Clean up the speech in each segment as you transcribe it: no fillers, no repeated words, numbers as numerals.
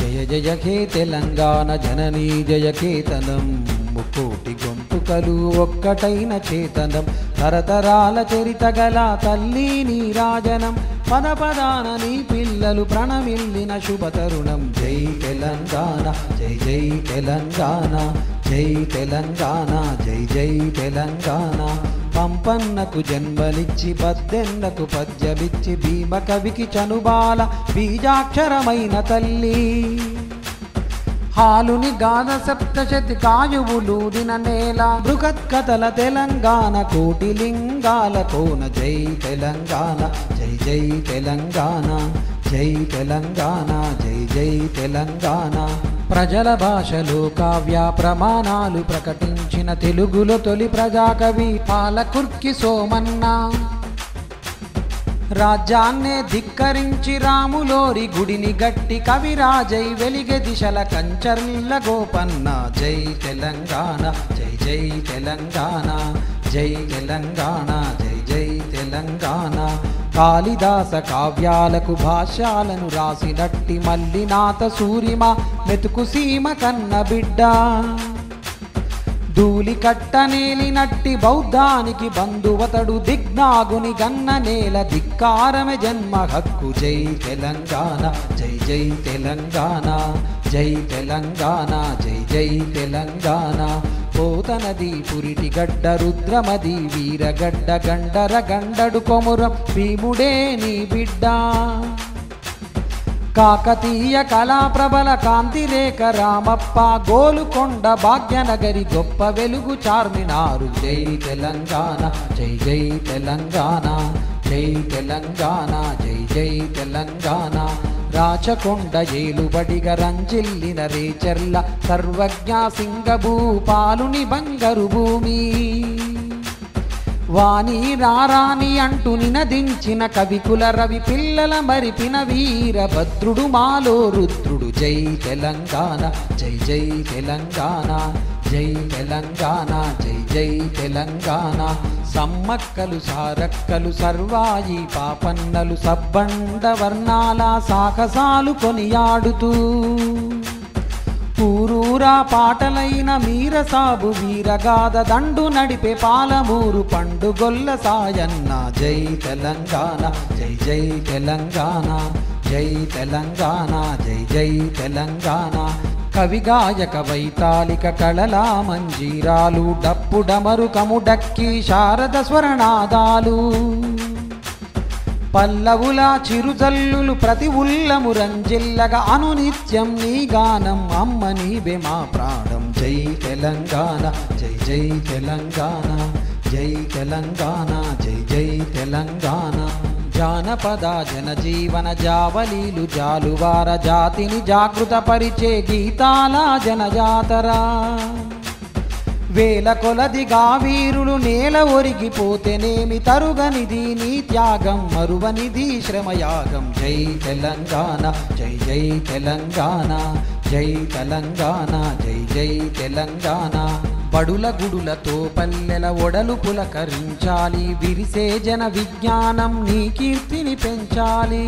జయ జయ హే తెలంగాణ జననీ జయ కేతనం ముక్కోటి గొంతుకలు ఒక్కటైన చేతనం తరతరాల చరితగల తల్లి నీ రాజనం పద పదాన నీ పిల్లలు ప్రణమిల్లిన శుభతరుణం జై తెలంగాణ జై జై తెలంగాణ జై తెలంగాణ జై జై తెలంగాణ పంపన్నకు జన్మలిచ్చి పద్దెన్నకు పద్యమిచ్చి భీమ కవికి చనుబాల బీజాక్షరమైన తల్లి హాలుని గాన సప్తశతి కాయువులూదిన నేల బృహత్కథల తెలంగాణ కోటి లింగాల కోన జై తెలంగాణ జై జై తెలంగాణ జై తెలంగాణ జై జై తెలంగాణ ప్రజల భాషలో కావ్య ప్రమాణాలు ప్రకటించిన తెలుగులో తొలి ప్రజాకవి పాలకుర్కి సోమన్న రాజ్యాన్నే ధిక్కరించి రాములోరి గుడిని గట్టి కవిరాజై వెలిగే దిశల కంచర్ల గోపన్న జై తెలంగాణ జై జై తెలంగాణ జై తెలంగాణ జై జై తెలంగాణ కాళిదాస కావ్యాలకు భాష్యాలను రాసినట్టి మల్లినాథ సూరిమ మెతుకు సీమ కన్న బిడ్డ ధూళి కట్టనేలినట్టి బౌద్ధానికి బంధువతడు దిగ్నాగుని గన్న నేల ధిక్కారమే జన్మ హక్కు జై తెలంగాణ జై జై తెలంగాణ జై తెలంగాణ జై జై తెలంగాణ పోతనది పురిటి గడ్డ రుద్రమది వీరగడ్డ గండర గండడు కొమురం భీముడే నీ బిడ్డ కాకతీయ కళా ప్రబల కాంతిరేఖ రామప్ప గోలుకొండ భాగ్యనగరి గొప్ప వెలుగు చార్మినారు జై తెలంగాణ జై జై తెలంగాణ జై తెలంగాణ జై జై తెలంగాణ రాచకొండ ఏలుబడిగ రంజిల్లిన రేచర్ల సర్వజ్ఞ సింగభూపాలుని బంగరు భూమి వాణి రారాని అంటూ నినదించిన కవికుల రవి పిల్లల మరిపిన వీరభద్రుడు మాలో రుద్రుడు జై తెలంగాణ జై జై తెలంగాణ జై తెలంగాణ జై జై తెలంగాణ సమ్మక్కలు సారక్కలు సర్వాయి పాపన్నలు సబ్బండ వర్ణాల సాహసాలు కొనియాడుతూ ఊరూరా పాటలైన మీరసాబు వీరగాథ దండు నడిపే పాలమూరు పండుగొల్ల సాయన్న జై తెలంగాణ జై జై తెలంగాణ జై తెలంగాణ జై జై తెలంగాణ కవిగాయక వైతాళిక కళలా మంజీరాలు డప్పు డమరు కముడక్కి శారద స్వరనాదాలు పల్లవుల చిరుజల్లులు ప్రతి ఉల్లము రంజిల్లగా అనునిత్యం నీ గానం అమ్మ నీవే మా ప్రాణం జై తెలంగాణ జై జై తెలంగాణ జై తెలంగాణ జై జై తెలంగాణ జానపద జనజీవన జావలీలు జాలువార జాతిని జాగృత పరిచే గీతాల జనజాతరా వేల కొలదిగా వీరులు నేల ఒరిగిపోతేనేమి తరుగనిది నీ త్యాగం మరువనిది శ్రమయాగం జై తెలంగాణ జై జై తెలంగాణ జై తెలంగాణ జై జై తెలంగాణ బడుల గుడులతో పల్లెల ఒడలు పులకరించాలి విరిసే జన విజ్ఞానం నీ కీర్తిని పెంచాలి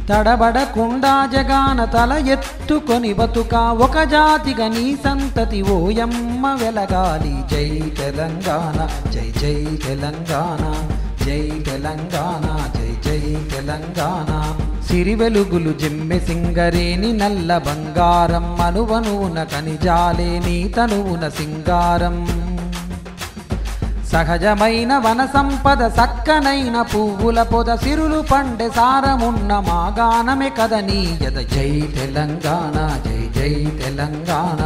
తడబడకుండా జగాన తల ఎత్తుకొని బతుక ఒక జాతిగా నీ సంతతి ఓయమ్మ వెలగాలి జై తెలంగాణ జై జై తెలంగాణ జై తెలంగాణ జై జై తెలంగాణ సిరి వెలుగులు జిమ్మె సింగరేని నల్ల బంగారం అనువనువున కనిజాలే నీ తనువున సింగారం సహజమైన వన సంపద సక్కనైన పువ్వుల పొద సిరులు పండె సారమున్న మాగానమే కదనీయద జై తెలంగాణ జై జై తెలంగాణ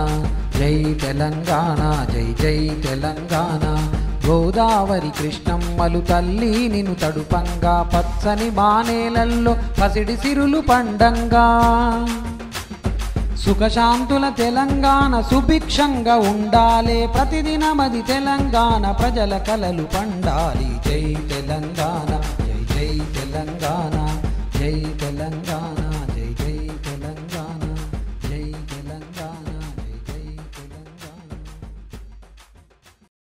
జై తెలంగాణ జై జై తెలంగాణ గోదావరి కృష్ణమ్మలు తల్లి నిన్ను తడుపంగా పచ్చని మానేలల్లో పసిడి సిరులు పండంగా సుఖశాంతుల తెలంగాణ సుభిక్షంగా ఉండాలే ప్రతిదినమది తెలంగాణ ప్రజల కలలు పండాలి జై తెలంగాణ జై జై తెలంగాణ జై తెలంగాణ